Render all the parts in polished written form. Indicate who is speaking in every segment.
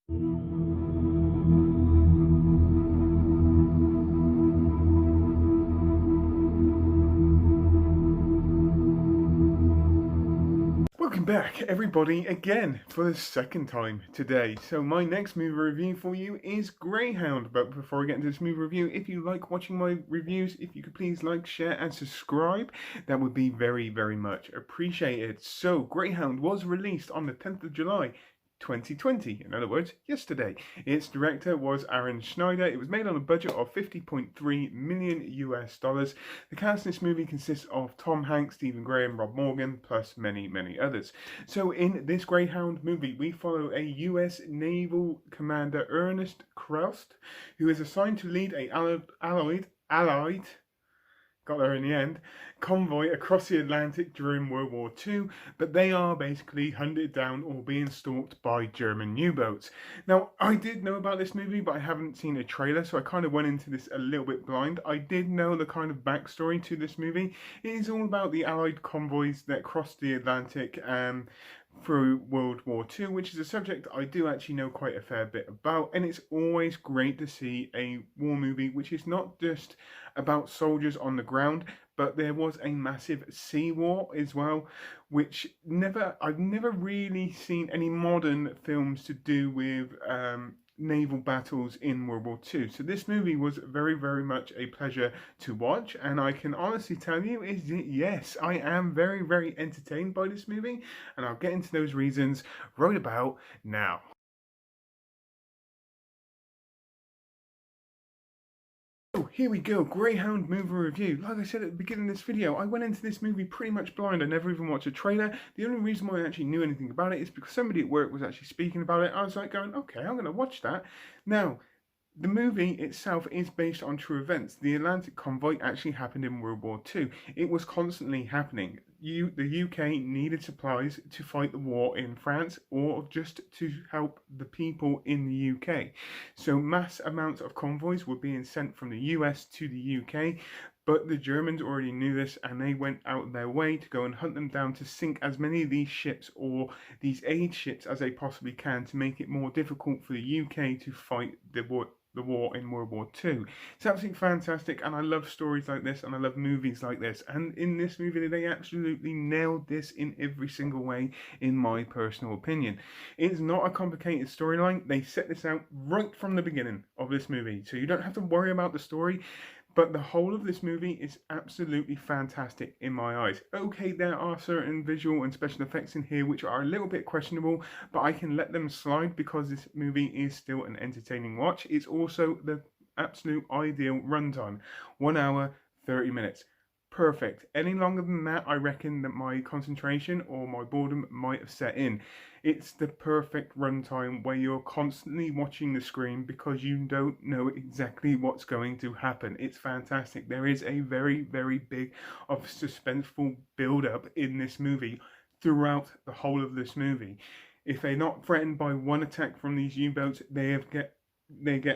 Speaker 1: Welcome back, everybody, again for the second time today. So my next movie review for you is Greyhound. But before I get into this movie review, if you like watching my reviews, if you could please like, share, and subscribe, that would be very, very much appreciated. So Greyhound was released on the 10th of July 2020, in other words, yesterday. Its director was Aaron Schneider. It was made on a budget of 50.3 million US dollars. The cast in this movie consists of Tom Hanks, Stephen Graham, Rob Morgan, plus many, many others. So in this Greyhound movie, we follow a US naval commander, Ernest Krust, who is assigned to lead a allied got there in the end, convoy across the Atlantic during World War II, but they are basically hunted down or being stalked by German U-boats. Now, I did know about this movie, but I haven't seen a trailer, so I kind of went into this a little bit blind. I did know the kind of backstory to this movie. It is all about the Allied convoys that crossed the Atlantic through World War II, which is a subject I do actually know quite a fair bit about, and it's always great to see a war movie which is not just about soldiers on the ground, but there was a massive sea war as well, which I've never really seen any modern films to do with naval battles in World War II. So this movie was very, very much a pleasure to watch, and I can honestly tell you yes, I am very, very entertained by this movie, and I'll get into those reasons right about now. So here we go, Greyhound movie review. Like I said at the beginning of this video, I went into this movie pretty much blind. I never even watched a trailer. The only reason why I actually knew anything about it is because somebody at work was actually speaking about it. I was like going, okay, I'm going to watch that. Now, the movie itself is based on true events. The Atlantic convoy actually happened in World War II. It was constantly happening. The UK needed supplies to fight the war in France or just to help the people in the UK. So mass amounts of convoys were being sent from the US to the UK, but the Germans already knew this and they went out their way to go and hunt them down to sink as many of these ships or these aid ships as they possibly can to make it more difficult for the UK to fight the war in World War II. It's absolutely fantastic, and I love stories like this, and I love movies like this. And in this movie, they absolutely nailed this in every single way, in my personal opinion. It's not a complicated storyline. They set this out right from the beginning of this movie, so you don't have to worry about the story. But the whole of this movie is absolutely fantastic in my eyes. Okay, there are certain visual and special effects in here which are a little bit questionable, but I can let them slide because this movie is still an entertaining watch. It's also the absolute ideal runtime. 1 hour, 30 minutes. Perfect. Any longer than that, I reckon that my concentration or my boredom might have set in. It's the perfect runtime where you're constantly watching the screen because you don't know exactly what's going to happen. It's fantastic. There is a very, very big of suspenseful build-up in this movie throughout the whole of this movie. If they're not threatened by one attack from these U-boats, they get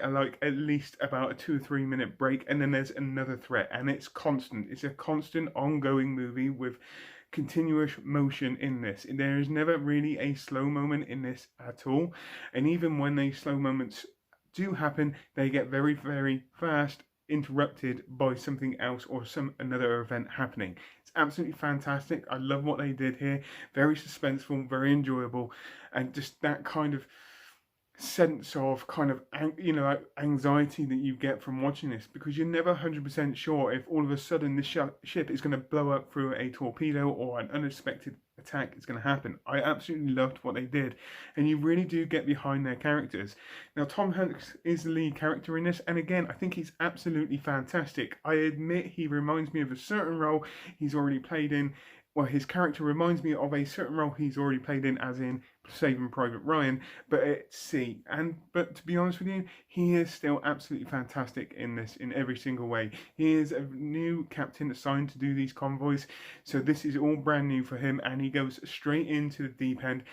Speaker 1: like at least about a 2 or 3 minute break, and then there's another threat, and it's constant. It's a constant ongoing movie with continuous motion in this. There is never really a slow moment in this at all, and even when these slow moments do happen, they get very, very fast interrupted by something else or another event happening. It's absolutely fantastic. I love what they did here. Very suspenseful, very enjoyable, and just that kind of sense of kind of anxiety that you get from watching this, because you're never 100% sure if all of a sudden the ship is going to blow up through a torpedo or an unexpected attack is going to happen. I absolutely loved what they did, and you really do get behind their characters. Now, Tom Hanks is the lead character in this, and again, I think he's absolutely fantastic. I admit he reminds me of a certain role he's already played in. Well, his character reminds me of a certain role he's already played in, as in Saving Private Ryan, but at sea. But to be honest with you, he is still absolutely fantastic in this in every single way. He is a new captain assigned to do these convoys, so this is all brand new for him, and he goes straight into the deep end.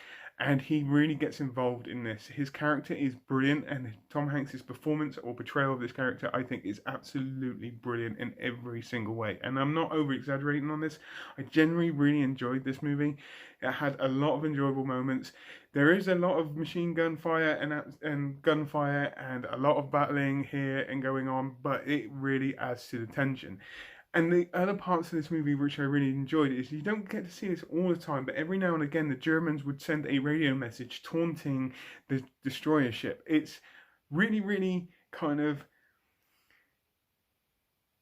Speaker 1: and he really gets involved in this. His character is brilliant, and Tom Hanks's performance or portrayal of this character, I think, is absolutely brilliant in every single way. And I'm not over exaggerating on this. I generally really enjoyed this movie. It had a lot of enjoyable moments. There is a lot of machine gun fire and gunfire and a lot of battling here and going on, but it really adds to the tension. And the other parts of this movie which I really enjoyed is you don't get to see this all the time, but every now and again the Germans would send a radio message taunting the destroyer ship. It's really, really kind of,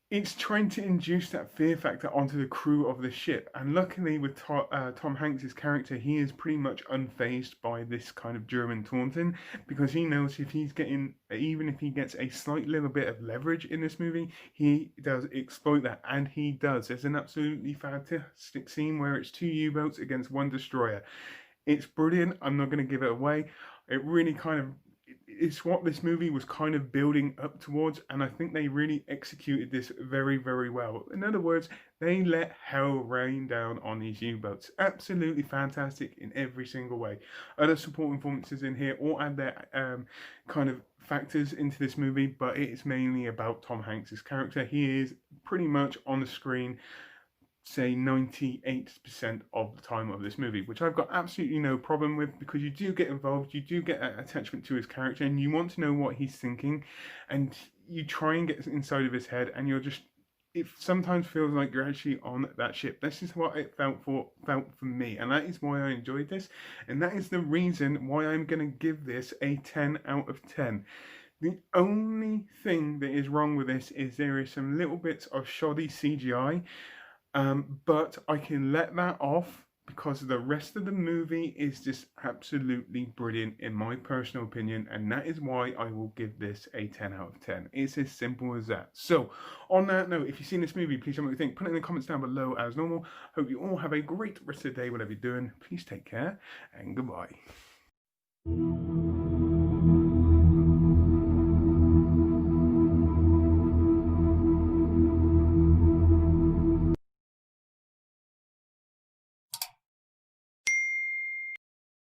Speaker 1: it's trying to induce that fear factor onto the crew of the ship. And luckily with Tom Hanks's character, he is pretty much unfazed by this kind of German taunting, because he knows if he's getting, even if he gets a slight little bit of leverage in this movie, he does exploit that, and he does. There's an absolutely fantastic scene where it's 2 U-boats against 1 destroyer. It's brilliant. I'm not going to give it away. It really kind of, it's what this movie was kind of building up towards, and I think they really executed this very, very well. In other words, they let hell rain down on these U-boats. Absolutely fantastic in every single way. Other supporting performances in here all add their kind of factors into this movie, but it's mainly about Tom Hanks's character. He is pretty much on the screen, say 98% of the time of this movie, which I've got absolutely no problem with, because you do get involved, you do get an attachment to his character, and you want to know what he's thinking, and you try and get inside of his head, and you're just, it sometimes feels like you're actually on that ship. This is what it felt for me, and that is why I enjoyed this, and that is the reason why I'm going to give this a 10 out of 10. The only thing that is wrong with this is there is some little bits of shoddy CGI, but I can let that off because the rest of the movie is just absolutely brilliant in my personal opinion, and that is why I will give this a 10 out of 10. It's as simple as that. So on that note, if you've seen this movie, please tell me what you think. Put it in the comments down below as normal. Hope you all have a great rest of the day, whatever you're doing. Please take care, and goodbye.